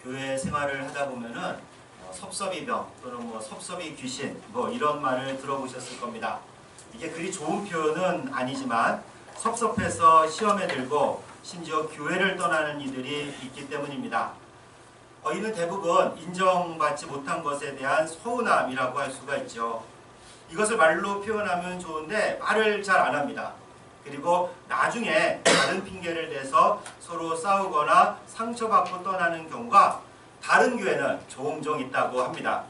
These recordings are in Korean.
교회 생활을 하다 보면은 섭섭이병 또는 섭섭이 귀신 이런 말을 들어보셨을 겁니다. 이게 그리 좋은 표현은 아니지만 섭섭해서 시험에 들고 심지어 교회를 떠나는 이들이 있기 때문입니다. 이는 대부분 인정받지 못한 것에 대한 서운함이라고 할 수가 있죠. 이것을 말로 표현하면 좋은데 말을 잘 안 합니다. 그리고 나중에 다른 핑계를 대서 서로 싸우거나 상처받고 떠나는 경우가 다른 교회는 종종 있다고 합니다.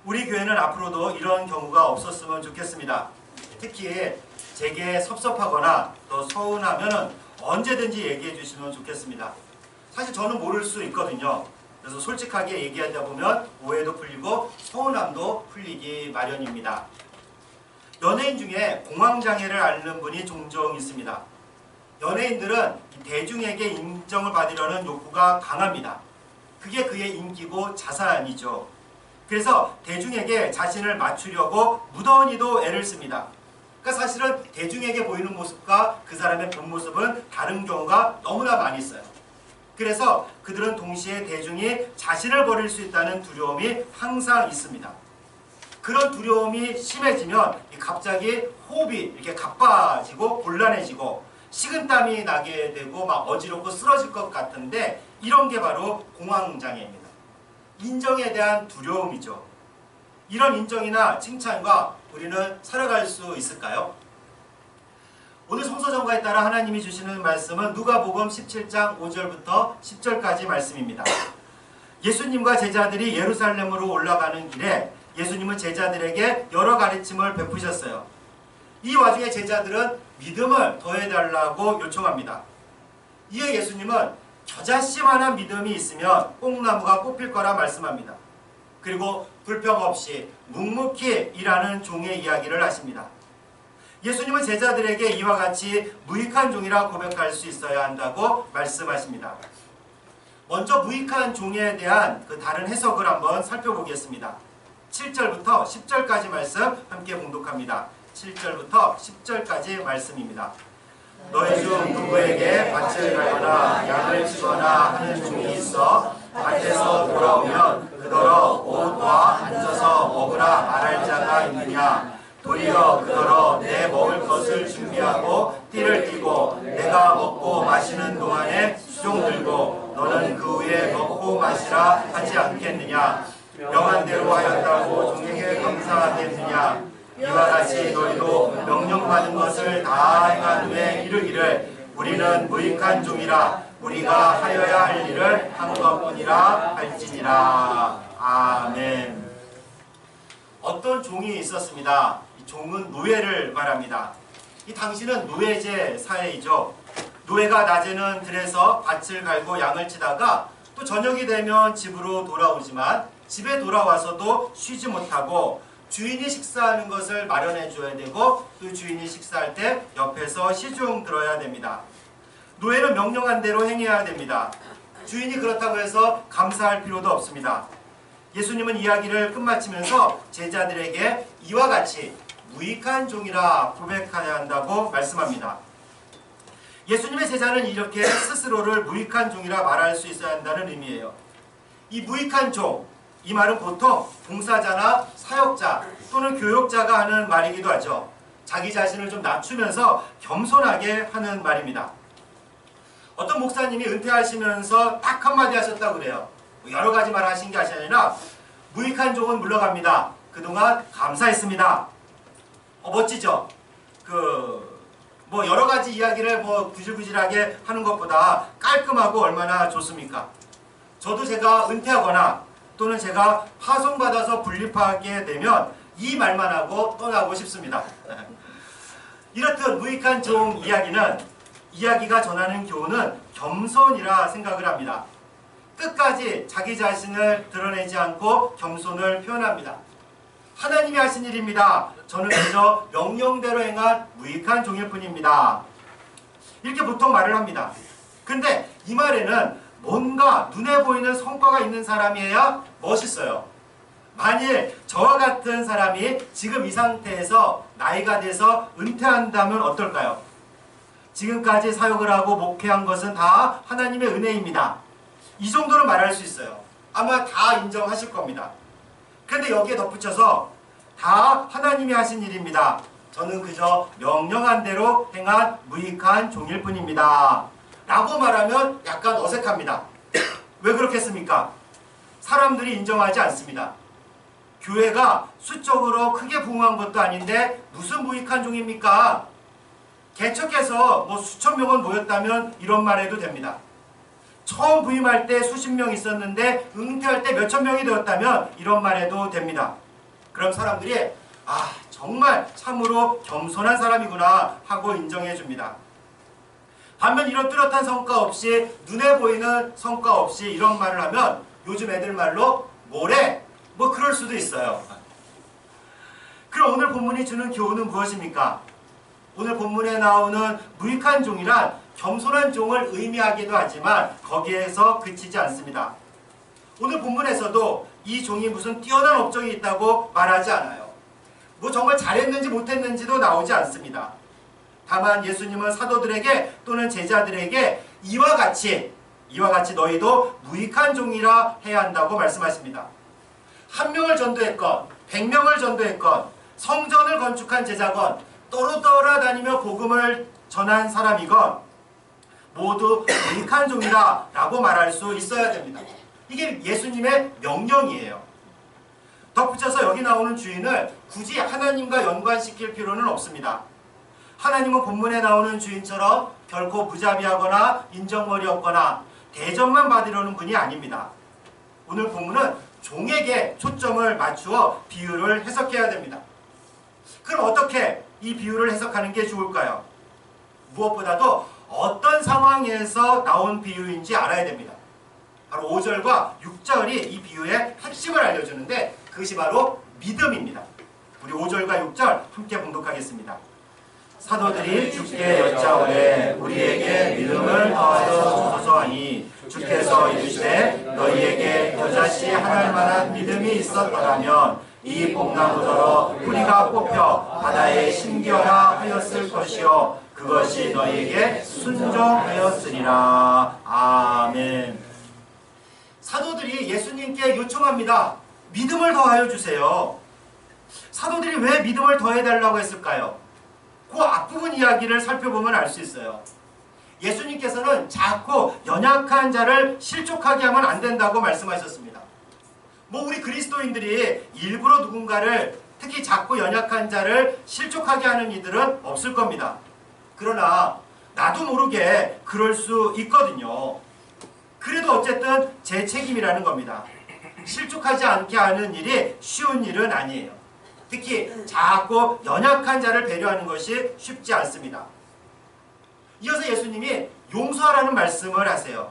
우리 교회는 앞으로도 이런 경우가 없었으면 좋겠습니다. 특히 제게 섭섭하거나 또 서운하면 언제든지 얘기해 주시면 좋겠습니다. 사실 저는 모를 수 있거든요. 그래서 솔직하게 얘기하다 보면 오해도 풀리고 서운함도 풀리기 마련입니다. 연예인 중에 공황장애를 앓는 분이 종종 있습니다. 연예인들은 대중에게 인정을 받으려는 욕구가 강합니다. 그게 그의 인기고 자산이죠. 그래서 대중에게 자신을 맞추려고 무던히도 애를 씁니다. 그러니까 사실은 대중에게 보이는 모습과 그 사람의 본 모습은 다른 경우가 너무나 많이 있어요. 그래서 그들은 동시에 대중이 자신을 버릴 수 있다는 두려움이 항상 있습니다. 그런 두려움이 심해지면 갑자기 호흡이 이렇게 가빠지고 곤란해지고 식은땀이 나게 되고 막 어지럽고 쓰러질 것 같은데 이런 게 바로 공황장애입니다. 인정에 대한 두려움이죠. 이런 인정이나 칭찬과 우리는 살아갈 수 있을까요? 오늘 성서정과에 따라 하나님이 주시는 말씀은 누가복음 17장 5절부터 10절까지 말씀입니다. 예수님과 제자들이 예루살렘으로 올라가는 길에 예수님은 제자들에게 여러 가르침을 베푸셨어요. 이 와중에 제자들은 믿음을 더해달라고 요청합니다. 이에 예수님은 겨자씨만한 믿음이 있으면 뽕나무가 뽑힐 거라 말씀합니다. 그리고 불평 없이 묵묵히 일하는 종의 이야기를 하십니다. 예수님은 제자들에게 이와 같이 무익한 종이라 고백할 수 있어야 한다고 말씀하십니다. 먼저 무익한 종에 대한 그 다른 해석을 한번 살펴보겠습니다. 7절부터 10절까지 말씀 함께 봉독합니다. 7절부터 10절까지 말씀입니다. 너희 중 누구에게 밭을 갈거나 양을 치거나 하는 종이 있어 밭에서 돌아오면 그더러 옷과 앉아서 먹으라 말할 자가 있느냐? 도리어 그더러 내 먹을 것을 준비하고 띠를 띠고 내가 먹고 마시는 동안에 수종 들고 너는 그 후에 먹고 마시라 하지 않겠느냐? 명한 대로 하였다고 종에게 감사하겠느냐? 이와 같이 너희도 명령받은 것을 다 행한 후에 이르기를 우리는 무익한 종이라 우리가 하여야 할 일을 한 것뿐이라 할지니라. 아멘. 어떤 종이 있었습니다. 이 종은 노예를 말합니다. 이 당시는 노예제 사회이죠. 노예가 낮에는 들에서 밭을 갈고 양을 치다가 또 저녁이 되면 집으로 돌아오지만 집에 돌아와서도 쉬지 못하고 주인이 식사하는 것을 마련해 줘야 되고 또 주인이 식사할 때 옆에서 시중 들어야 됩니다. 노예는 명령한 대로 행해야 됩니다. 주인이 그렇다고 해서 감사할 필요도 없습니다. 예수님은 이야기를 끝마치면서 제자들에게 이와 같이 무익한 종이라 고백해야 한다고 말씀합니다. 예수님의 제자는 이렇게 스스로를 무익한 종이라 말할 수 있어야 한다는 의미예요. 이 무익한 종, 이 말은 보통 봉사자나 사역자 또는 교역자가 하는 말이기도 하죠. 자기 자신을 좀 낮추면서 겸손하게 하는 말입니다. 어떤 목사님이 은퇴하시면서 딱 한마디 하셨다고 그래요. 여러 가지 말 하신 게 아니라 무익한 종은 물러갑니다. 그동안 감사했습니다. 멋지죠? 여러 가지 이야기를 구질구질하게 하는 것보다 깔끔하고 얼마나 좋습니까? 저도 제가 은퇴하거나 또는 제가 파송받아서 분립하게 되면 이 말만 하고 떠나고 싶습니다. 이렇듯 무익한 종 이야기가 전하는 교훈은 겸손이라 생각을 합니다. 끝까지 자기 자신을 드러내지 않고 겸손을 표현합니다. 하나님이 하신 일입니다. 저는 그저 명령대로 행한 무익한 종일 뿐입니다. 이렇게 보통 말을 합니다. 근데 이 말에는 뭔가 눈에 보이는 성과가 있는 사람이어야 멋있어요. 만일 저와 같은 사람이 지금 이 상태에서 나이가 돼서 은퇴한다면 어떨까요? 지금까지 사역을 하고 목회한 것은 다 하나님의 은혜입니다. 이 정도는 말할 수 있어요. 아마 다 인정하실 겁니다. 그런데 여기에 덧붙여서 다 하나님이 하신 일입니다. 저는 그저 명령한 대로 행한 무익한 종일 뿐입니다. 라고 말하면 약간 어색합니다. 왜 그렇겠습니까? 사람들이 인정하지 않습니다. 교회가 수적으로 크게 부흥한 것도 아닌데 무슨 무익한 종입니까? 개척해서 뭐 수천 명은 모였다면 이런 말 해도 됩니다. 처음 부임할 때 수십 명 있었는데 은퇴할 때 몇천 명이 되었다면 이런 말 해도 됩니다. 그럼 사람들이 정말 참으로 겸손한 사람이구나 하고 인정해 줍니다. 반면 이런 뚜렷한 성과 없이 눈에 보이는 성과 없이 이런 말을 하면 요즘 애들 말로 뭐래? 뭐 그럴 수도 있어요. 그럼 오늘 본문이 주는 교훈은 무엇입니까? 오늘 본문에 나오는 무익한 종이란 겸손한 종을 의미하기도 하지만 거기에서 그치지 않습니다. 오늘 본문에서도 이 종이 무슨 뛰어난 업적이 있다고 말하지 않아요. 뭐 정말 잘했는지 못했는지도 나오지 않습니다. 다만 예수님은 사도들에게 또는 제자들에게 이와 같이 너희도 무익한 종이라 해야 한다고 말씀하십니다. 1명을 전도했건 100명을 전도했건 성전을 건축한 제자건 떠돌아다니며 복음을 전한 사람이건 모두 무익한 종이다 라고 말할 수 있어야 됩니다. 이게 예수님의 명령이에요. 덧붙여서 여기 나오는 주인을 굳이 하나님과 연관시킬 필요는 없습니다. 하나님은 본문에 나오는 주인처럼 결코 무자비하거나 인정머리 없거나 대접만 받으려는 분이 아닙니다. 오늘 본문은 종에게 초점을 맞추어 비유를 해석해야 됩니다. 그럼 어떻게 이 비유를 해석하는 게 좋을까요? 무엇보다도 어떤 상황에서 나온 비유인지 알아야 됩니다. 바로 5절과 6절이 이 비유의 핵심을 알려주는데 그것이 바로 믿음입니다. 우리 5절과 6절 함께 봉독하겠습니다. 사도들이 주께 여짜오되 우리에게 믿음을 더하여 주소서 하니 주께서 이르시되 너희에게 겨자씨 하나일 만한 믿음이 있었더라면 이 뽕나무더러 뿌리가 뽑혀 바다에 심기어라 하였을 것이요 그것이 너희에게 순종하였으리라. 아멘. 사도들이 예수님께 요청합니다. 믿음을 더하여 주세요. 사도들이 왜 믿음을 더해달라고 했을까요? 그 앞부분 이야기를 살펴보면 알 수 있어요. 예수님께서는 자꾸 연약한 자를 실족하게 하면 안 된다고 말씀하셨습니다. 뭐 우리 그리스도인들이 일부러 누군가를 특히 작고 연약한 자를 실족하게 하는 이들은 없을 겁니다. 그러나 나도 모르게 그럴 수 있거든요. 그래도 어쨌든 제 책임이라는 겁니다. 실족하지 않게 하는 일이 쉬운 일은 아니에요. 특히 작고 연약한 자를 배려하는 것이 쉽지 않습니다. 이어서 예수님이 용서하라는 말씀을 하세요.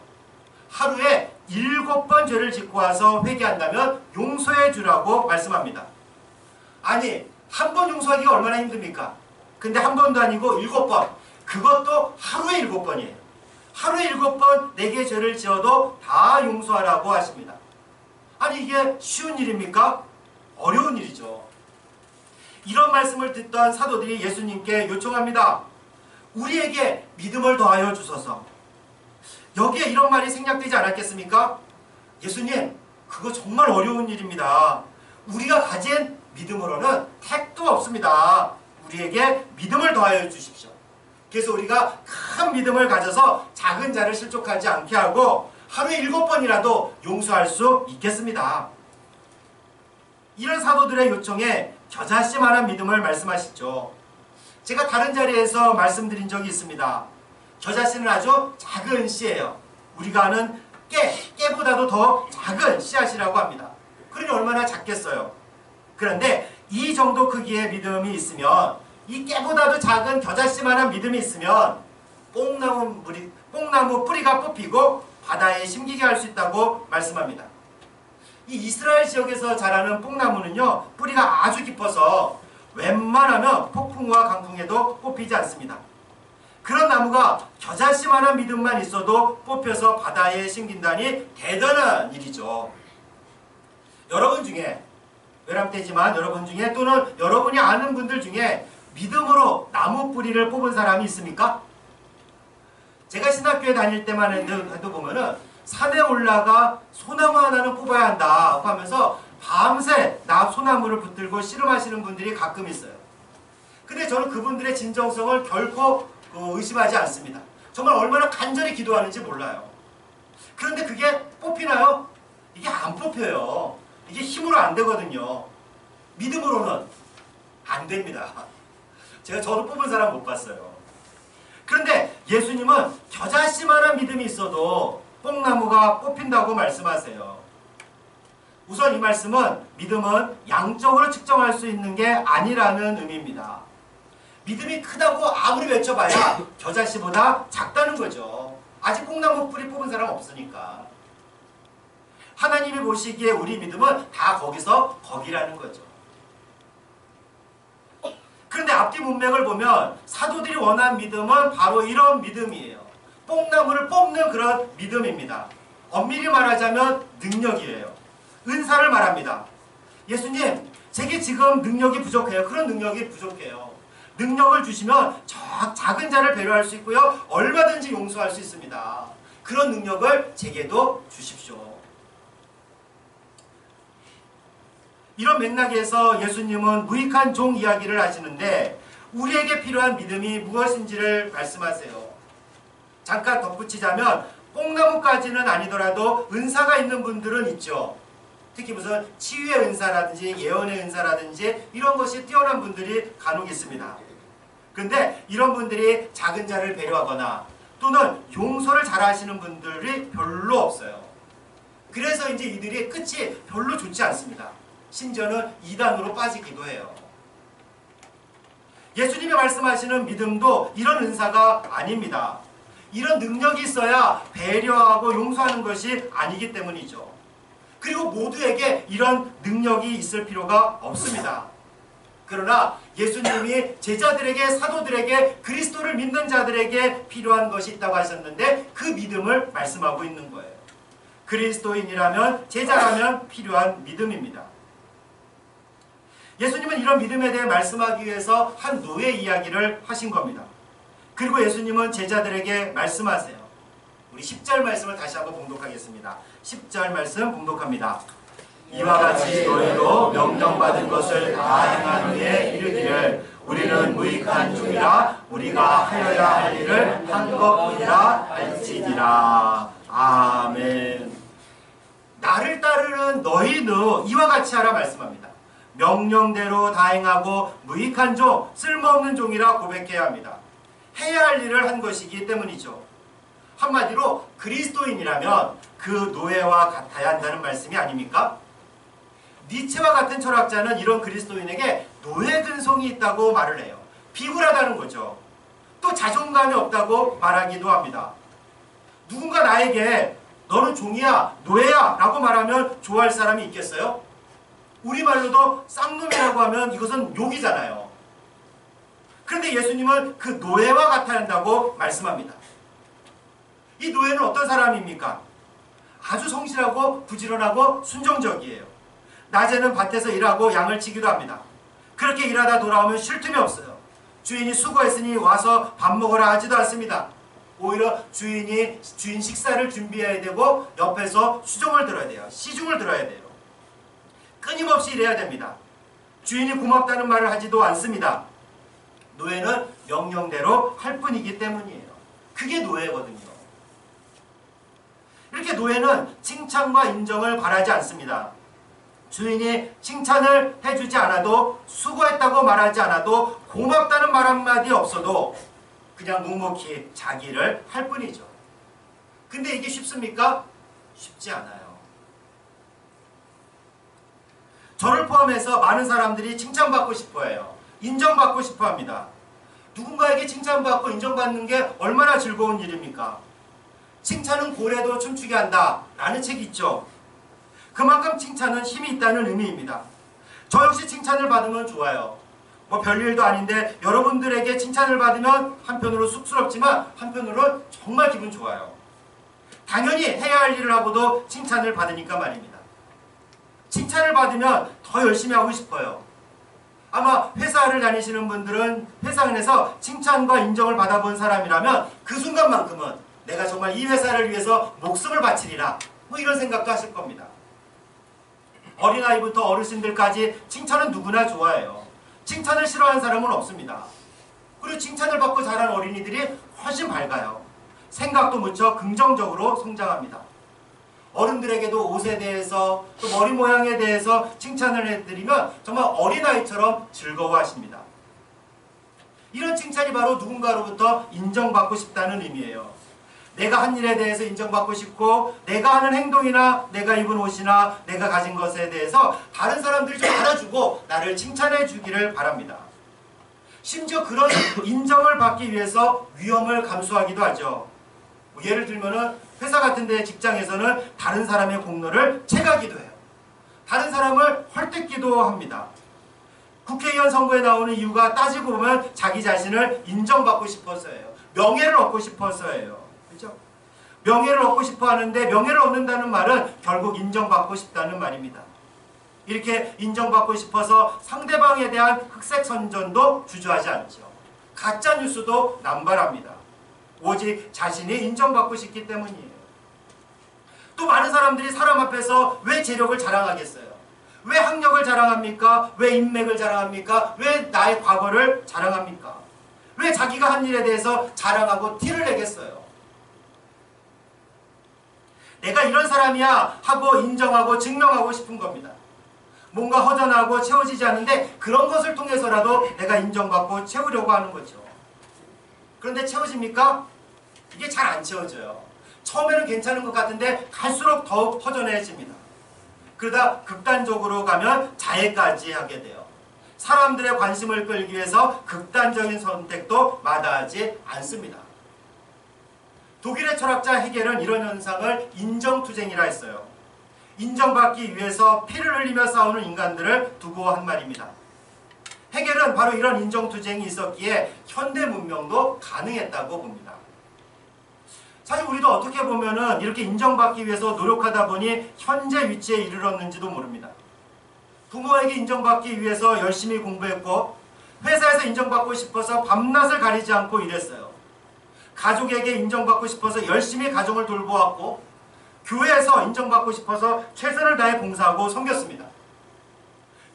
하루에 7번 죄를 짓고 와서 회개한다면 용서해 주라고 말씀합니다. 아니, 한 번 용서하기가 얼마나 힘듭니까? 근데 한 번도 아니고 7번. 그것도 하루에 7번이에요. 하루에 7번 내게 죄를 지어도 다 용서하라고 하십니다. 아니, 이게 쉬운 일입니까? 어려운 일이죠. 이런 말씀을 듣던 사도들이 예수님께 요청합니다. 우리에게 믿음을 더하여 주소서. 여기에 이런 말이 생략되지 않았겠습니까? 예수님, 그거 정말 어려운 일입니다. 우리가 가진 믿음으로는 택도 없습니다. 우리에게 믿음을 더하여 주십시오. 그래서 우리가 큰 믿음을 가져서 작은 자를 실족하지 않게 하고 하루에 7번이라도 용서할 수 있겠습니다. 이런 사도들의 요청에 겨자씨만한 믿음을 말씀하시죠. 제가 다른 자리에서 말씀드린 적이 있습니다. 겨자씨는 아주 작은 씨예요. 우리가 아는 깨보다도 더 작은 씨앗이라고 합니다. 그러니 얼마나 작겠어요. 그런데 이 정도 크기의 믿음이 있으면, 이 깨보다도 작은 겨자씨만한 믿음이 있으면 뽕나무 뿌리가 뽑히고 바다에 심기게 할 수 있다고 말씀합니다. 이 이스라엘 지역에서 자라는 뽕나무는요, 뿌리가 아주 깊어서 웬만하면 폭풍과 강풍에도 뽑히지 않습니다. 그런 나무가 겨자씨만한 믿음만 있어도 뽑혀서 바다에 심긴다니 대단한 일이죠. 여러분 중에, 외람되지만 여러분 중에 또는 여러분이 아는 분들 중에 믿음으로 나무 뿌리를 뽑은 사람이 있습니까? 제가 신학교에 다닐 때만 해도 보면은 산에 올라가 소나무 하나는 뽑아야 한다 하면서 밤새 소나무를 붙들고 씨름하시는 분들이 가끔 있어요. 근데 저는 그분들의 진정성을 결코 의심하지 않습니다. 정말 얼마나 간절히 기도하는지 몰라요. 그런데 그게 뽑히나요? 이게 안 뽑혀요. 이게 힘으로 안 되거든요. 믿음으로는 안 됩니다. 저도 뽑은 사람 못 봤어요. 그런데 예수님은 겨자씨만한 믿음이 있어도 뽕나무가 뽑힌다고 말씀하세요. 우선 이 말씀은 믿음은 양적으로 측정할 수 있는 게 아니라는 의미입니다. 믿음이 크다고 아무리 외쳐봐야 겨자씨보다 작다는 거죠. 아직 뽕나무 뿌리 뽑은 사람 없으니까. 하나님이 보시기에 우리 믿음은 다 거기서 거기라는 거죠. 그런데 앞뒤 문맥을 보면 사도들이 원한 믿음은 바로 이런 믿음이에요. 뽕나무를 뽑는 그런 믿음입니다. 엄밀히 말하자면 능력이에요. 은사를 말합니다. 예수님, 제게 지금 능력이 부족해요. 그런 능력이 부족해요. 능력을 주시면 작은 자를 배려할 수 있고요. 얼마든지 용서할 수 있습니다. 그런 능력을 제게도 주십시오. 이런 맥락에서 예수님은 무익한 종 이야기를 하시는데 우리에게 필요한 믿음이 무엇인지를 말씀하세요. 잠깐 덧붙이자면 뽕나무까지는 아니더라도 은사가 있는 분들은 있죠. 특히 무슨 치유의 은사라든지 예언의 은사라든지 이런 것이 뛰어난 분들이 간혹 있습니다. 그런데 이런 분들이 작은 자를 배려하거나 또는 용서를 잘하시는 분들이 별로 없어요. 그래서 이제 이들이 끝이 별로 좋지 않습니다. 심지어는 이단으로 빠지기도 해요. 예수님이 말씀하시는 믿음도 이런 은사가 아닙니다. 이런 능력이 있어야 배려하고 용서하는 것이 아니기 때문이죠. 그리고 모두에게 이런 능력이 있을 필요가 없습니다. 그러나 예수님이 제자들에게, 사도들에게, 그리스도를 믿는 자들에게 필요한 것이 있다고 하셨는데 그 믿음을 말씀하고 있는 거예요. 그리스도인이라면, 제자라면 필요한 믿음입니다. 예수님은 이런 믿음에 대해 말씀하기 위해서 한 노예 이야기를 하신 겁니다. 그리고 예수님은 제자들에게 말씀하세요. 우리 10절 말씀을 다시 한번 봉독하겠습니다. 10절 말씀 봉독합니다. 이와 같이 너희도 명령받은 것을 다 행한 후에 이르기를 우리는 무익한 종이라 우리가 하여야 할 일을 한 것뿐이라 할지니라. 아멘. 나를 따르는 너희는 이와 같이 하라 말씀합니다. 명령대로 다 행하고 무익한 종, 쓸모없는 종이라 고백해야 합니다. 해야 할 일을 한 것이기 때문이죠. 한마디로 그리스도인이라면 그 노예와 같아야 한다는 말씀이 아닙니까? 니체와 같은 철학자는 이런 그리스도인에게 노예 근성이 있다고 말을 해요. 비굴하다는 거죠. 또 자존감이 없다고 말하기도 합니다. 누군가 나에게 너는 종이야, 노예야 라고 말하면 좋아할 사람이 있겠어요? 우리말로도 쌍놈이라고 하면 이것은 욕이잖아요. 그런데 예수님은 그 노예와 같아야 한다고 말씀합니다. 이 노예는 어떤 사람입니까? 아주 성실하고 부지런하고 순종적이에요. 낮에는 밭에서 일하고 양을 치기도 합니다. 그렇게 일하다 돌아오면 쉴 틈이 없어요. 주인이 수고했으니 와서 밥 먹으라 하지도 않습니다. 오히려 주인 식사를 준비해야 되고 옆에서 수종을 들어야 돼요. 시중을 들어야 돼요. 끊임없이 일해야 됩니다. 주인이 고맙다는 말을 하지도 않습니다. 노예는 명령대로 할 뿐이기 때문이에요. 그게 노예거든요. 이렇게 노예는 칭찬과 인정을 바라지 않습니다. 주인이 칭찬을 해주지 않아도, 수고했다고 말하지 않아도, 고맙다는 말 한마디 없어도 그냥 묵묵히 자기 일을 할 뿐이죠. 근데 이게 쉽습니까? 쉽지 않아요. 저를 포함해서 많은 사람들이 칭찬받고 싶어해요. 인정받고 싶어합니다. 누군가에게 칭찬받고 인정받는 게 얼마나 즐거운 일입니까? 칭찬은 고래도 춤추게 한다 라는 책이 있죠. 그만큼 칭찬은 힘이 있다는 의미입니다. 저 역시 칭찬을 받으면 좋아요. 뭐 별일도 아닌데 여러분들에게 칭찬을 받으면 한편으로 쑥스럽지만 한편으로는 정말 기분 좋아요. 당연히 해야 할 일을 하고도 칭찬을 받으니까 말입니다. 칭찬을 받으면 더 열심히 하고 싶어요. 아마 회사를 다니시는 분들은 회사 안에서 칭찬과 인정을 받아본 사람이라면 그 순간만큼은 내가 정말 이 회사를 위해서 목숨을 바치리라. 뭐 이런 생각도 하실 겁니다. 어린아이부터 어르신들까지 칭찬은 누구나 좋아해요. 칭찬을 싫어하는 사람은 없습니다. 그리고 칭찬을 받고 자란 어린이들이 훨씬 밝아요. 생각도 무척 긍정적으로 성장합니다. 어른들에게도 옷에 대해서 또 머리 모양에 대해서 칭찬을 해드리면 정말 어린아이처럼 즐거워하십니다. 이런 칭찬이 바로 누군가로부터 인정받고 싶다는 의미예요. 내가 한 일에 대해서 인정받고 싶고 내가 하는 행동이나 내가 입은 옷이나 내가 가진 것에 대해서 다른 사람들이 좀 알아주고 나를 칭찬해 주기를 바랍니다. 심지어 그런 인정을 받기 위해서 위험을 감수하기도 하죠. 예를 들면은 회사 같은 데 직장에서는 다른 사람의 공로를 채가기도 해요. 다른 사람을 헐뜯기도 합니다. 국회의원 선거에 나오는 이유가 따지고 보면 자기 자신을 인정받고 싶어서예요. 명예를 얻고 싶어서예요. 그렇죠? 명예를 얻고 싶어 하는데 명예를 얻는다는 말은 결국 인정받고 싶다는 말입니다. 이렇게 인정받고 싶어서 상대방에 대한 흑색선전도 주저하지 않죠. 가짜뉴스도 남발합니다. 오직 자신이 인정받고 싶기 때문이에요. 또 많은 사람들이 사람 앞에서 왜 재력을 자랑하겠어요? 왜 학력을 자랑합니까? 왜 인맥을 자랑합니까? 왜 나의 과거를 자랑합니까? 왜 자기가 한 일에 대해서 자랑하고 티를 내겠어요? 내가 이런 사람이야 하고 인정하고 증명하고 싶은 겁니다. 뭔가 허전하고 채워지지 않는데 그런 것을 통해서라도 내가 인정받고 채우려고 하는 거죠. 그런데 채워집니까? 이게 잘 안 채워져요. 처음에는 괜찮은 것 같은데 갈수록 더욱 허전해집니다. 그러다 극단적으로 가면 자해까지 하게 돼요. 사람들의 관심을 끌기 위해서 극단적인 선택도 마다하지 않습니다. 독일의 철학자 헤겔은 이런 현상을 인정투쟁이라 했어요. 인정받기 위해서 피를 흘리며 싸우는 인간들을 두고 한 말입니다. 헤겔은 바로 이런 인정투쟁이 있었기에 현대 문명도 가능했다고 봅니다. 사실 우리도 어떻게 보면은 이렇게 인정받기 위해서 노력하다 보니 현재 위치에 이르렀는지도 모릅니다. 부모에게 인정받기 위해서 열심히 공부했고 회사에서 인정받고 싶어서 밤낮을 가리지 않고 일했어요. 가족에게 인정받고 싶어서 열심히 가정을 돌보았고 교회에서 인정받고 싶어서 최선을 다해 봉사하고 섬겼습니다.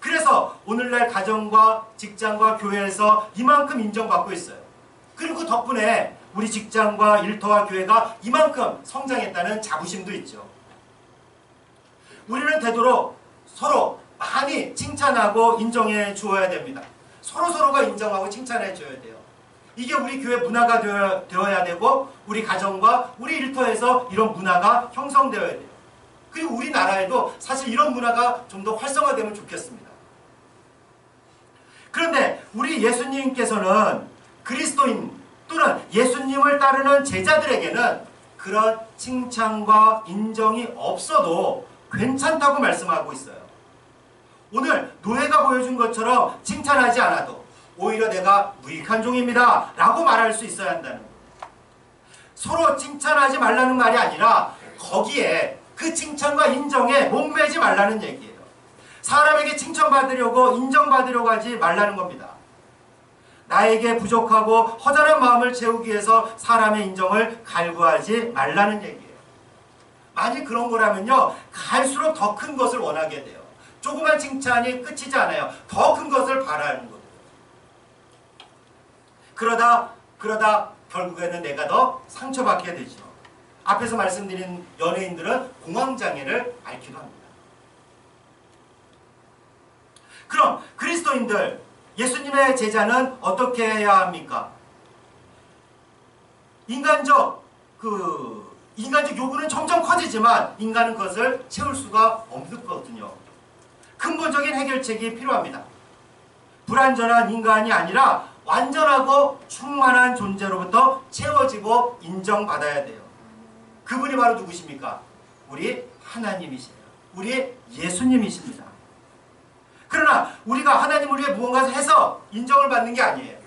그래서 오늘날 가정과 직장과 교회에서 이만큼 인정받고 있어요. 그리고 덕분에 우리 직장과 일터와 교회가 이만큼 성장했다는 자부심도 있죠. 우리는 되도록 서로 많이 칭찬하고 인정해 주어야 됩니다. 서로서로가 인정하고 칭찬해 줘야 돼요. 이게 우리 교회 문화가 되어야 되고 우리 가정과 우리 일터에서 이런 문화가 형성되어야 돼요. 그리고 우리나라에도 사실 이런 문화가 좀 더 활성화되면 좋겠습니다. 그런데 우리 예수님께서는 그리스도인 또는 예수님을 따르는 제자들에게는 그런 칭찬과 인정이 없어도 괜찮다고 말씀하고 있어요. 오늘 노예가 보여준 것처럼 칭찬하지 않아도 오히려 내가 무익한 종입니다 라고 말할 수 있어야 한다는 거예요. 서로 칭찬하지 말라는 말이 아니라 거기에 그 칭찬과 인정에 목매지 말라는 얘기예요. 사람에게 칭찬받으려고 인정받으려고 하지 말라는 겁니다. 나에게 부족하고 허전한 마음을 채우기 위해서 사람의 인정을 갈구하지 말라는 얘기예요. 만일 그런 거라면요, 갈수록 더 큰 것을 원하게 돼요. 조그만 칭찬이 끝이지 않아요. 더 큰 것을 바라는 거예요. 그러다 결국에는 내가 더 상처받게 되죠. 앞에서 말씀드린 연예인들은 공황장애를 앓기도 합니다. 그럼 그리스도인들, 예수님의 제자는 어떻게 해야 합니까? 인간적 요구는 점점 커지지만 인간은 그것을 채울 수가 없거든요. 근본적인 해결책이 필요합니다. 불완전한 인간이 아니라 완전하고 충만한 존재로부터 채워지고 인정받아야 돼요. 그분이 바로 누구십니까? 우리 하나님이시에요. 우리 예수님이십니다. 그러나 우리가 하나님을 위해 무언가를 해서 인정을 받는 게 아니에요.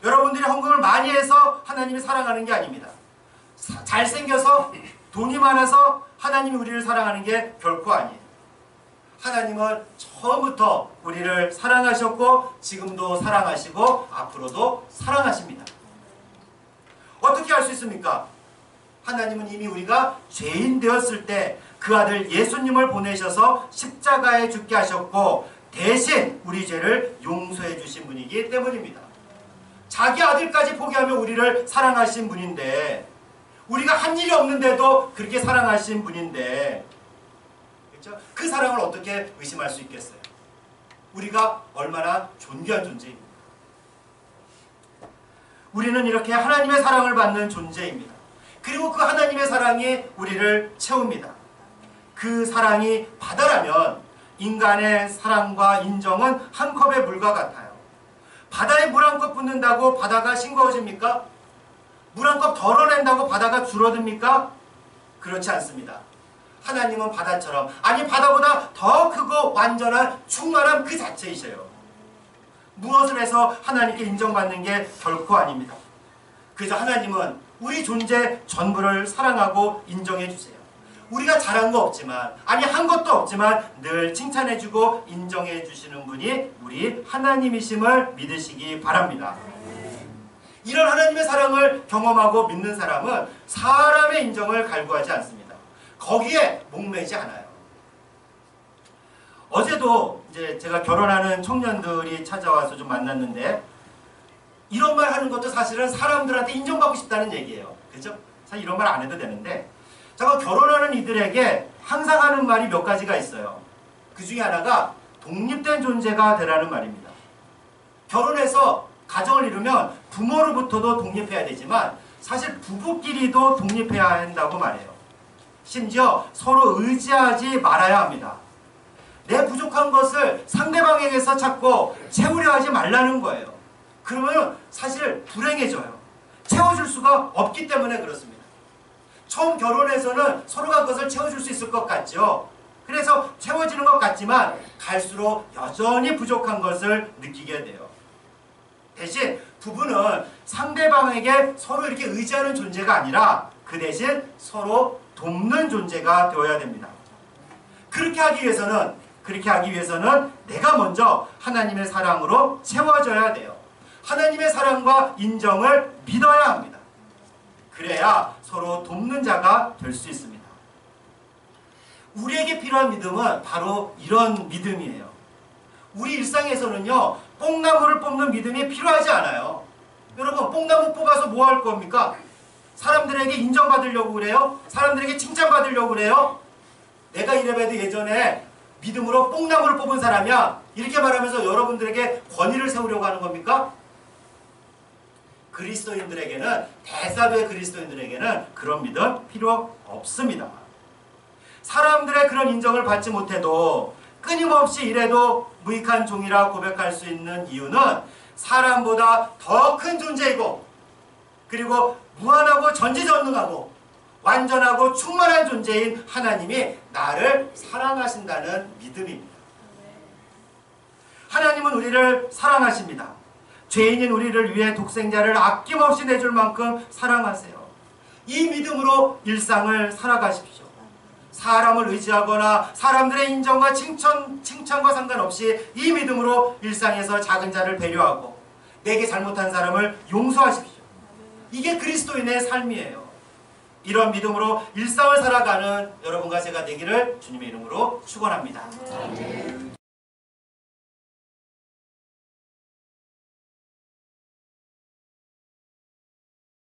여러분들이 헌금을 많이 해서 하나님이 사랑하는 게 아닙니다. 잘생겨서 돈이 많아서 하나님이 우리를 사랑하는 게 결코 아니에요. 하나님은 처음부터 우리를 사랑하셨고 지금도 사랑하시고 앞으로도 사랑하십니다. 어떻게 할 수 있습니까? 하나님은 이미 우리가 죄인 되었을 때 그 아들 예수님을 보내셔서 십자가에 죽게 하셨고 대신 우리 죄를 용서해 주신 분이기 때문입니다. 자기 아들까지 포기하며 우리를 사랑하신 분인데, 우리가 한 일이 없는데도 그렇게 사랑하신 분인데, 그렇죠? 그 사랑을 어떻게 의심할 수 있겠어요? 우리가 얼마나 존귀한 존재입니다. 우리는 이렇게 하나님의 사랑을 받는 존재입니다. 그리고 그 하나님의 사랑이 우리를 채웁니다. 그 사랑이 바다라면 인간의 사랑과 인정은 한 컵의 물과 같아요. 바다에 물 한 컵 붓는다고 바다가 싱거워집니까? 물 한 컵 덜어낸다고 바다가 줄어듭니까? 그렇지 않습니다. 하나님은 바다처럼, 아니 바다보다 더 크고 완전한 충만함 그 자체이셔요. 무엇을 해서 하나님께 인정받는 게 결코 아닙니다. 그래서 하나님은 우리 존재 전부를 사랑하고 인정해 주세요. 우리가 잘한 거 없지만, 아니 한 것도 없지만 늘 칭찬해주고 인정해 주시는 분이 우리 하나님이심을 믿으시기 바랍니다. 이런 하나님의 사랑을 경험하고 믿는 사람은 사람의 인정을 갈구하지 않습니다. 거기에 목매지 않아요. 어제도 이제 제가 결혼하는 청년들이 찾아와서 좀 만났는데, 이런 말 하는 것도 사실은 사람들한테 인정받고 싶다는 얘기예요. 그렇죠? 사실 이런 말 안 해도 되는데, 제가 결혼하는 이들에게 항상 하는 말이 몇 가지가 있어요. 그 중에 하나가 독립된 존재가 되라는 말입니다. 결혼해서 가정을 이루면 부모로부터도 독립해야 되지만 사실 부부끼리도 독립해야 한다고 말해요. 심지어 서로 의지하지 말아야 합니다. 내 부족한 것을 상대방에게서 찾고 채우려 하지 말라는 거예요. 그러면 사실 불행해져요. 채워줄 수가 없기 때문에 그렇습니다. 처음 결혼해서는 서로가 그것을 채워줄 수 있을 것 같죠. 그래서 채워지는 것 같지만 갈수록 여전히 부족한 것을 느끼게 돼요. 대신 부부는 상대방에게 서로 이렇게 의지하는 존재가 아니라 그 대신 서로 돕는 존재가 되어야 됩니다. 그렇게 하기 위해서는 내가 먼저 하나님의 사랑으로 채워져야 돼요. 하나님의 사랑과 인정을 믿어야 합니다. 그래야 서로 돕는 자가 될 수 있습니다. 우리에게 필요한 믿음은 바로 이런 믿음이에요. 우리 일상에서는요, 뽕나무를 뽑는 믿음이 필요하지 않아요. 여러분, 뽕나무 뽑아서 뭐 할 겁니까? 사람들에게 인정받으려고 그래요? 사람들에게 칭찬받으려고 그래요? 내가 이래봬도 예전에 믿음으로 뽕나무를 뽑은 사람이야, 이렇게 말하면서 여러분들에게 권위를 세우려고 하는 겁니까? 그리스도인들에게는, 대사도의 그리스도인들에게는 그런 믿음 필요 없습니다. 사람들의 그런 인정을 받지 못해도 끊임없이 일해도 무익한 종이라 고백할 수 있는 이유는 사람보다 더 큰 존재이고, 그리고 무한하고 전지전능하고 완전하고 충만한 존재인 하나님이 나를 사랑하신다는 믿음입니다. 하나님은 우리를 사랑하십니다. 죄인인 우리를 위해 독생자를 아낌없이 내줄 만큼 사랑하세요. 이 믿음으로 일상을 살아가십시오. 사람을 의지하거나 사람들의 인정과 칭찬과 상관없이 이 믿음으로 일상에서 작은 자를 배려하고 내게 잘못한 사람을 용서하십시오. 이게 그리스도인의 삶이에요. 이런 믿음으로 일상을 살아가는 여러분과 제가 되기를 주님의 이름으로 축원합니다.